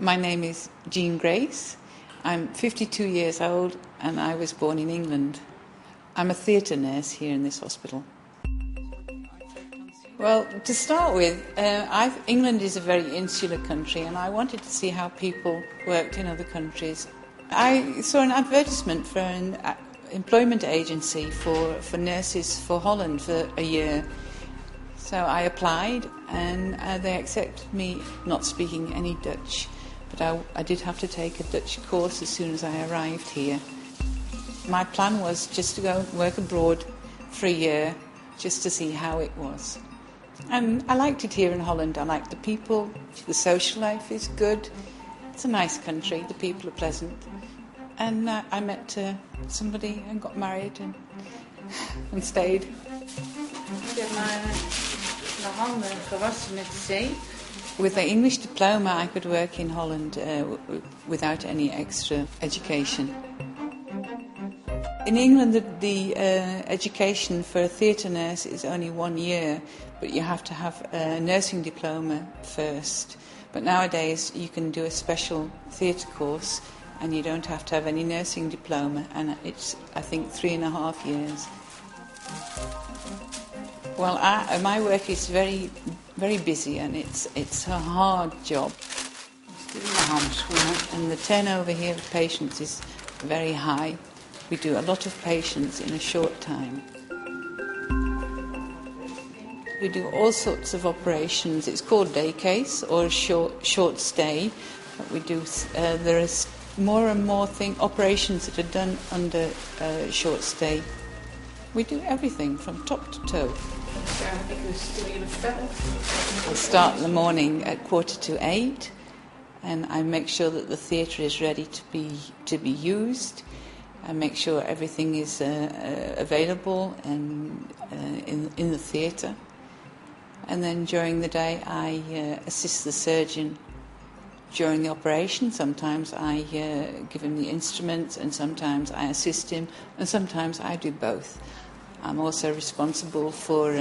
My name is Jean Grace. I'm 52 years old and I was born in England. I'm a theatre nurse here in this hospital. Well, to start with, England is a very insular country and I wanted to see how people worked in other countries. I saw an advertisement for an employment agency for nurses for Holland for a year. So I applied and they accepted me, not speaking any Dutch. But I did have to take a Dutch course as soon as I arrived here. My plan was just to go work abroad for a year, just to see how it was. And I liked it here in Holland. I liked the people, the social life is good. It's a nice country, the people are pleasant. And I met somebody and got married and stayed. With the English diploma, I could work in Holland without any extra education. In England, the education for a theatre nurse is only 1 year, but you have to have a nursing diploma first. But nowadays, you can do a special theatre course, and you don't have to have any nursing diploma, and it's, I think, 3.5 years. Well, my work is very, very busy, and it's a hard job. And the turnover here of patients is very high. We do a lot of patients in a short time. We do all sorts of operations. It's called day case or short stay. But we do. There is more and more operations that are done under short stay. We do everything from top to toe. I start in the morning at 7:45, and I make sure that the theatre is ready to be used. I make sure everything is available and in the theatre. And then during the day, I assist the surgeon during the operation. Sometimes I give him the instruments, and sometimes I assist him, and sometimes I do both. I'm also responsible for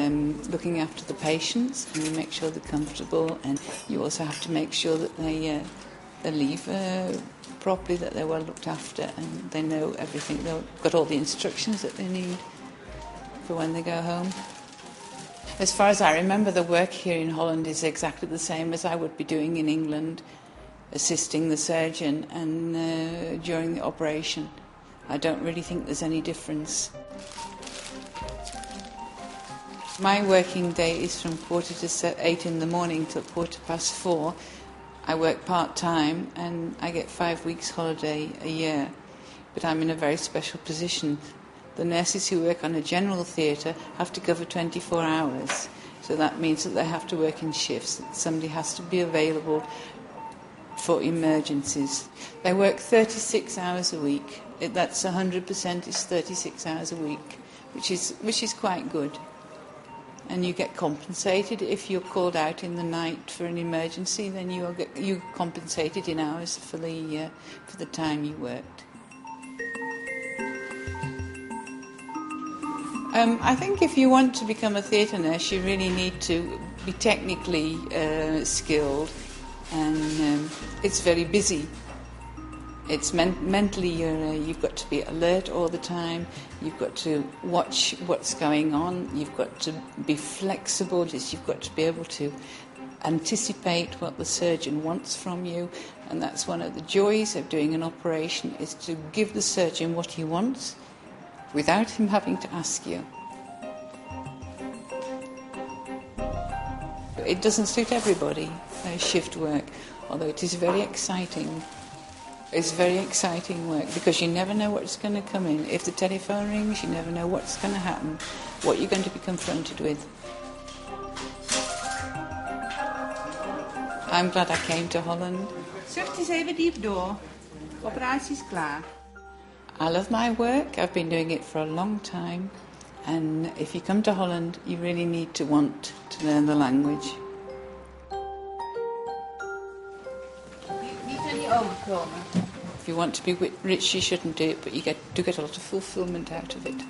looking after the patients, and you make sure they're comfortable, and you also have to make sure that they leave properly, that they're well looked after, and they know everything. They've got all the instructions that they need for when they go home. As far as I remember, the work here in Holland is exactly the same as I would be doing in England, assisting the surgeon and during the operation. I don't really think there's any difference. My working day is from 7:45 in the morning till 4:15. I work part-time and I get 5 weeks holiday a year, but I'm in a very special position. The nurses who work on a general theatre have to cover 24 hours, so that means that they have to work in shifts. Somebody has to be available for emergencies. They work 36 hours a week. That's 100% is 36 hours a week, which is quite good. And you get compensated if you're called out in the night for an emergency. Then you compensated in hours for the time you worked. I think if you want to become a theatre nurse, you really need to be technically skilled, and it's very busy. It's mentally, you've got to be alert all the time. You've got to watch what's going on. You've got to be flexible. You've got to be able to anticipate what the surgeon wants from you. And that's one of the joys of doing an operation, is to give the surgeon what he wants without him having to ask you. It doesn't suit everybody, shift work, although it is very exciting. It's very exciting work because you never know what's going to come in. If the telephone rings, you never know what's going to happen, what you're going to be confronted with. I'm glad I came to Holland. Zucht eens even diep door. Operatie is klaar. I love my work. I've been doing it for a long time. And if you come to Holland, you really need to want to learn the language. If you want to be rich, you shouldn't do it, but you do get a lot of fulfillment out of it.